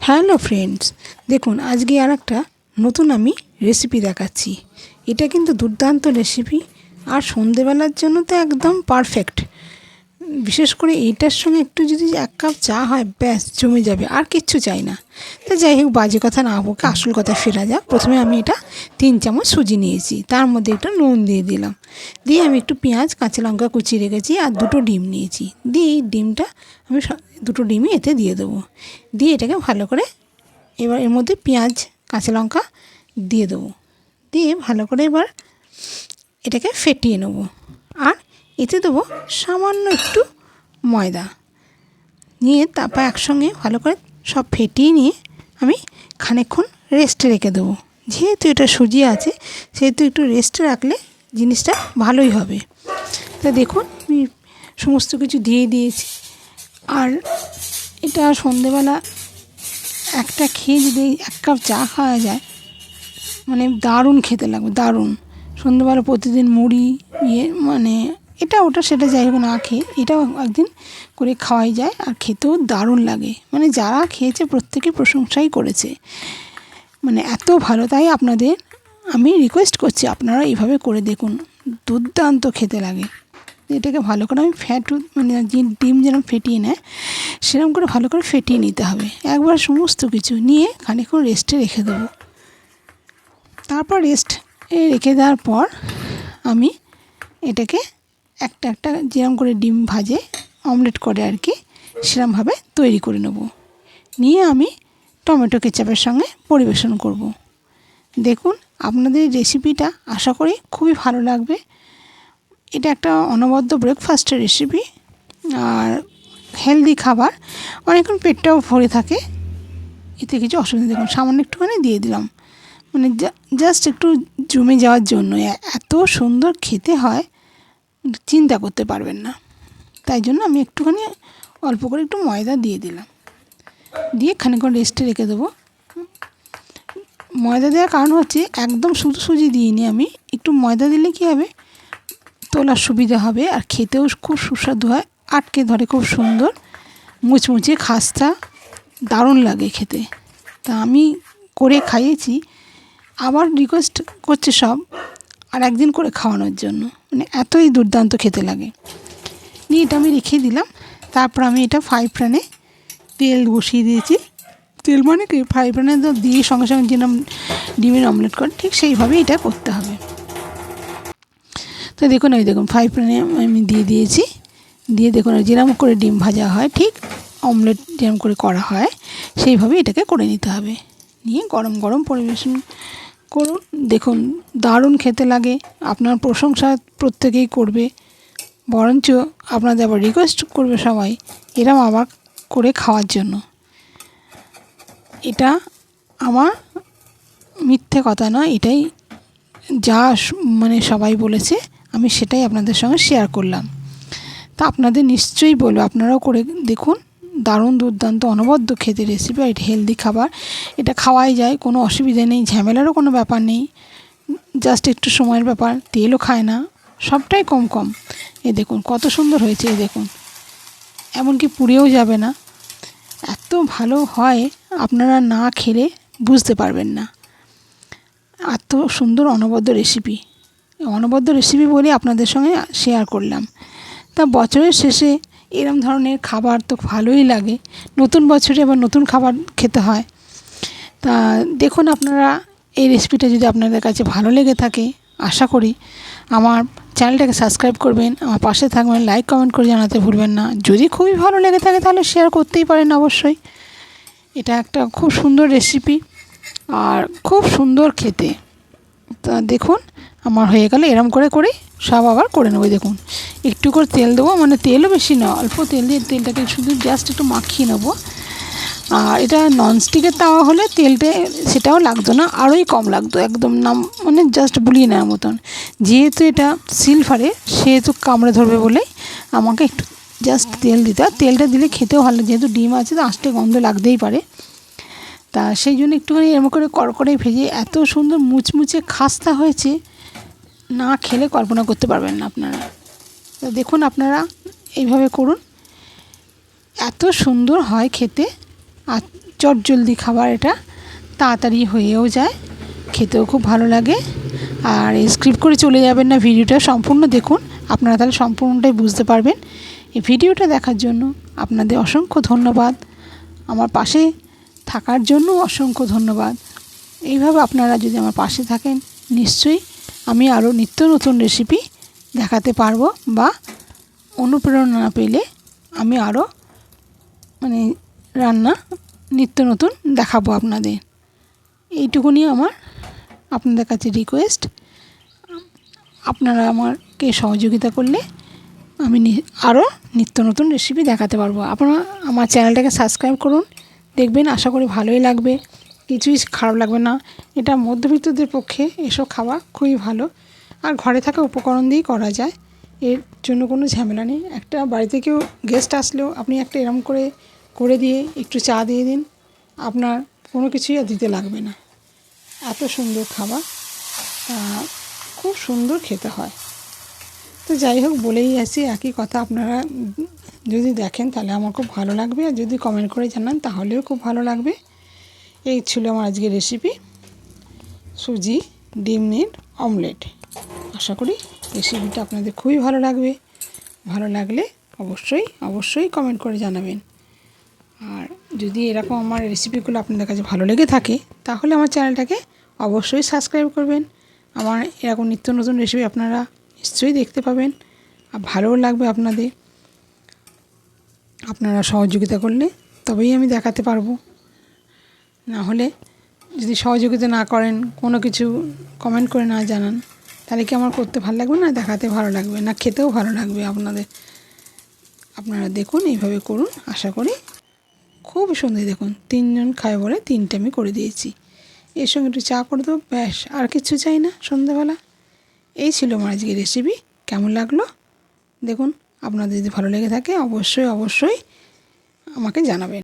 Hello friends, দেখুন আজকে আর একটা নতুন আমি রেসিপি দেখাচ্ছি। এটা কিন্তু দুর্দান্ত রেসিপি আর সন্ধেবেলার জন্য তো একদম পারফেক্ট। বিশেষ করে এইটার সঙ্গে একটু যদি 1 কাপ চা হয়, ব্যাস জমে যাবে, আর কিচ্ছু চাই না। তো যাই হোক, বাজে কথা না বকে আসল কথা ফেরা যাক। প্রথমে আমি এটা 3 চামচ সুজি নিয়েছি, তার মধ্যে একটু নুন দিয়ে দিলাম, দিয়ে আমি একটু পেঁয়াজ কাঁচা লঙ্কা কুচিয়ে রেখেছি আর 2টো ডিম নিয়েছি। দিয়ে এই ডিমটা আমি 2টো ডিমই এতে দিয়ে দেবো। দিয়ে এটাকে ভালো করে এবার এর মধ্যে পেঁয়াজ কাঁচা লঙ্কা দিয়ে দেবো। দিয়ে ভালো করে এবার এটাকে ফেটিয়ে নেব। আর এতে দেবো সামান্য একটু ময়দা, নিয়ে তারপর একসঙ্গে ভালো করে সব ফেটিয়ে নিয়ে আমি খানিকক্ষণ রেস্টে রেখে দেবো। যেহেতু এটা সুজি আছে, সেহেতু একটু রেস্টে রাখলে জিনিসটা ভালোই হবে। তা দেখুন, আমি সমস্ত কিছু দিয়ে দিয়েছি। আর এটা সন্ধেবেলা একটা খেয়ে যদি 1 কাপ চা খাওয়া যায়, মানে দারুণ খেতে লাগবে, দারুণ। সন্ধ্যেবেলা প্রতিদিন মুড়ি মানে এটা ওটা সেটা যাই হোক না খেয়ে এটাও একদিন করে খাওয়াই যায়, আর খেতেও দারুণ লাগে। মানে যারা খেয়েছে প্রত্যেকে প্রশংসাই করেছে, মানে এত ভালো। তাই আপনাদের আমি রিকোয়েস্ট করছি, আপনারা এইভাবে করে দেখুন, দুর্দান্ত খেতে লাগে। এটাকে ভালো করে আমি মানে ডিম যেরকম ফেটিয়ে নেয় সেরকম করে ভালো করে ফেটিয়ে নিতে হবে। একবার সমস্ত কিছু নিয়ে খানিকক্ষণ রেস্টে রেখে দেবো। তারপর রেস্টে রেখে দেওয়ার পর আমি এটাকে একটা একটা যেরকম করে ডিম ভাজে, অমলেট করে আর কি, সেরকমভাবে তৈরি করে নেব। নিয়ে আমি টমেটো কেচাপের সঙ্গে পরিবেশন করব। দেখুন, আপনাদের রেসিপিটা আশা করি খুবই ভালো লাগবে। এটা একটা অনবদ্য ব্রেকফাস্টের রেসিপি আর হেলদি খাবার, অনেকক্ষণ পেটটাও ভরে থাকে, এতে কিছু অসুবিধা। দেখুন সামান্য একটুখানি দিয়ে দিলাম, মানে জাস্ট একটু জমে যাওয়ার জন্য। এত সুন্দর খেতে হয়, চিন্তা করতে পারবেন না। তাই জন্য আমি একটুখানি অল্প করে একটু ময়দা দিয়ে দিলাম, দিয়ে খানিকক্ষণ রেস্টে রেখে দেবো। ময়দা দেওয়ার কারণ হচ্ছে, একদম শুধু সুজি দিইনি আমি, একটু ময়দা দিলে কী হবে, তোলার সুবিধা হবে আর খেতেও খুব সুস্বাদু হয়, আটকে ধরে খুব সুন্দর মুচমুচে খাস্তা, দারুণ লাগে খেতে। তা আমি করে খাইয়েছি, আবার রিকোয়েস্ট করছে সব আর একদিন করে খাওয়ানোর জন্য, মানে এতই দুর্দান্ত খেতে লাগে। নিয়ে এটা আমি রেখে দিলাম। তারপর আমি এটা ফ্রাই প্যানে তেল বসিয়ে দিয়েছি। তেল মানে কি, ফ্রাই প্যানে তো দিয়ে সঙ্গে সঙ্গে যেরকম ডিমের অমলেট করে ঠিক সেইভাবেই এটা করতে হবে। তো দেখুন, ওই দেখুন ফ্রাই প্যানে আমি দিয়ে দিয়েছি। দিয়ে দেখুন যেরকম করে ডিম ভাজা হয়, ঠিক অমলেট যেরকম করে করা হয় সেইভাবে এটাকে করে নিতে হবে। নিয়ে গরম গরম পরিবেশন করুন। দেখুন দারুণ খেতে লাগে, আপনার প্রশংসা প্রত্যেকেই করবে, বরঞ্চ আপনাদের আবার রিকোয়েস্ট করবে সবাই এরম আবার করে খাওয়ার জন্য। এটা আমার মিথ্যে কথা নয়, এটাই যা মানে সবাই বলেছে, আমি সেটাই আপনাদের সঙ্গে শেয়ার করলাম। তা আপনাদের নিশ্চয়ই বলবো, আপনারাও করে দেখুন, দারুণ দুর্দান্ত অনবদ্য খেতে রেসিপি। আর এটা হেলদি খাবার, এটা খাওয়াই যায়, কোনো অসুবিধা নেই, ঝামেলারও কোনো ব্যাপার নেই, জাস্ট একটু সময়ের ব্যাপার। তেলও খায় না, সবটাই কম কম। এ দেখুন কত সুন্দর হয়েছে, এ দেখুন এমনকি পুড়েও যাবে না, এত ভালো হয়, আপনারা না খেলে বুঝতে পারবেন না। এত সুন্দর অনবদ্য রেসিপি, অনবদ্য রেসিপি বলে আপনাদের সঙ্গে শেয়ার করলাম। তা বছরের শেষে এরম ধরনের খাবার তো ভালোই লাগে, নতুন বছরে আবার নতুন খাবার খেতে হয়। তা দেখুন, আপনারা এই রেসিপিটা যদি আপনাদের কাছে ভালো লেগে থাকে, আশা করি আমার চ্যানেলটাকে সাবস্ক্রাইব করবেন, আমার পাশে থাকবেন, লাইক কমেন্ট করে জানাতে ভুলবেন না। যদি খুবই ভালো লেগে থাকে তাহলে শেয়ার করতেই পারেন অবশ্যই। এটা একটা খুব সুন্দর রেসিপি আর খুব সুন্দর খেতে। তা দেখুন আমার হয়ে গেলে এরম করে করেই সব আবার করে নেবো। দেখুন একটু করে তেল দেবো, মানে তেলও বেশি না, অল্প তেল দিয়ে তেলটাকে শুধু জাস্ট একটু মাখিয়ে নেবো। আর এটা ননস্টিকের তাওয়া হলে তেলটা সেটাও লাগতো না, আরোই কম লাগতো, একদম নাম মানে জাস্ট বুলিয়ে নেওয়ার মতন। যেহেতু এটা সিলভারে, সেহেতু কামড়ে ধরবে বলেই আমাকে একটু জাস্ট তেল দিতে হয়। তেলটা দিলে খেতেও ভালো, যেহেতু ডিম আছে তো আঁচটে গন্ধ লাগতেই পারে। তা সেই জন্য একটুখানি এরকম করে কড়কড়ায় ভেজে এত সুন্দর মুচমুচে খাস্তা হয়েছে, না খেলে কল্পনা করতে পারবেন না আপনারা। তো দেখুন আপনারা এইভাবে করুন, এত সুন্দর হয় খেতে। আর চটজলদি খাবার, এটা তাড়াতাড়ি হয়েও যায়, খেতেও খুব ভালো লাগে। আর স্কিপ করে চলে যাবেন না, ভিডিওটা সম্পূর্ণ দেখুন, আপনারা তাহলে সম্পূর্ণটাই বুঝতে পারবেন। এই ভিডিওটা দেখার জন্য আপনাদের অসংখ্য ধন্যবাদ, আমার পাশে থাকার জন্য অসংখ্য ধন্যবাদ। এইভাবে আপনারা যদি আমার পাশে থাকেন, নিশ্চয়ই আমি আরও নিত্য নতুন রেসিপি দেখাতে পারবো, বা অনুপ্রেরণা পেলে আমি আরও রান্না নিত্য নতুন দেখাবো আপনাদের। এইটুকুনি আমার আপনাদের কাছে রিকোয়েস্ট। আপনারা আমাকে সহযোগিতা করলে আমি আরও নিত্য নতুন রেসিপি দেখাতে পারবো। আপনারা আমার চ্যানেলটাকে সাবস্ক্রাইব করুন, দেখবেন আশা করি ভালোই লাগবে, কিছুই খারাপ লাগবে না। এটা মধ্যবিত্তদের পক্ষে এসব খাবার খুবই ভালো, আর ঘরে থাকা উপকরণ দিয়েই করা যায়, এর জন্য কোনো ঝামেলা নেই। একটা বাড়িতে কেউ গেস্ট আসলেও আপনি একটা এরম করে দিয়ে একটু চা দিয়ে দিন, আপনার কোনো কিছুই আর দিতে লাগবে না। এত সুন্দর খাবার, খুব সুন্দর খেতে হয়। তো যাই হোক, বলেই আসি একই কথা, আপনারা যদি দেখেন তাহলে আমার খুব ভালো লাগবে, আর যদি কমেন্ট করে জানান তাহলেও খুব ভালো লাগবে। এই ছিল আমার আজকের রেসিপি, সুজি ডিমের অমলেট। আশা করি রেসিপিটা আপনাদের খুবই ভালো লাগবে। ভালো লাগলে অবশ্যই কমেন্ট করে জানাবেন। আর যদি এরকম আমার রেসিপিগুলো আপনাদের কাছে ভালো লেগে থাকে, তাহলে আমার চ্যানেলটাকে অবশ্যই সাবস্ক্রাইব করবেন। আমার এরকম নিত্য নতুন রেসিপি আপনারা নিশ্চয়ই দেখতে পাবেন, আর ভালোও লাগবে আপনাদের। আপনারা সহযোগিতা করলে তবেই আমি দেখাতে পারবো, না হলে যদি সহযোগিতা না করেন, কোনো কিছু কমেন্ট করে না জানান, তাহলে কি আমার করতে ভালো লাগবে না, দেখাতে ভালো লাগবে না, খেতেও ভালো লাগবে আপনাদের। আপনারা দেখুন, এইভাবে করুন, আশা করি খুব সুন্দর। দেখুন 3 জন খায় বলে 3টে আমি করে দিয়েছি। এর সঙ্গে একটু চা করে দেবো, ব্যাস, আর কিছু চাই না সন্ধ্যাবেলা। এই ছিল আমার আজকের রেসিপি। কেমন লাগলো দেখুন, আপনাদের যদি ভালো লেগে থাকে অবশ্যই আমাকে জানাবেন।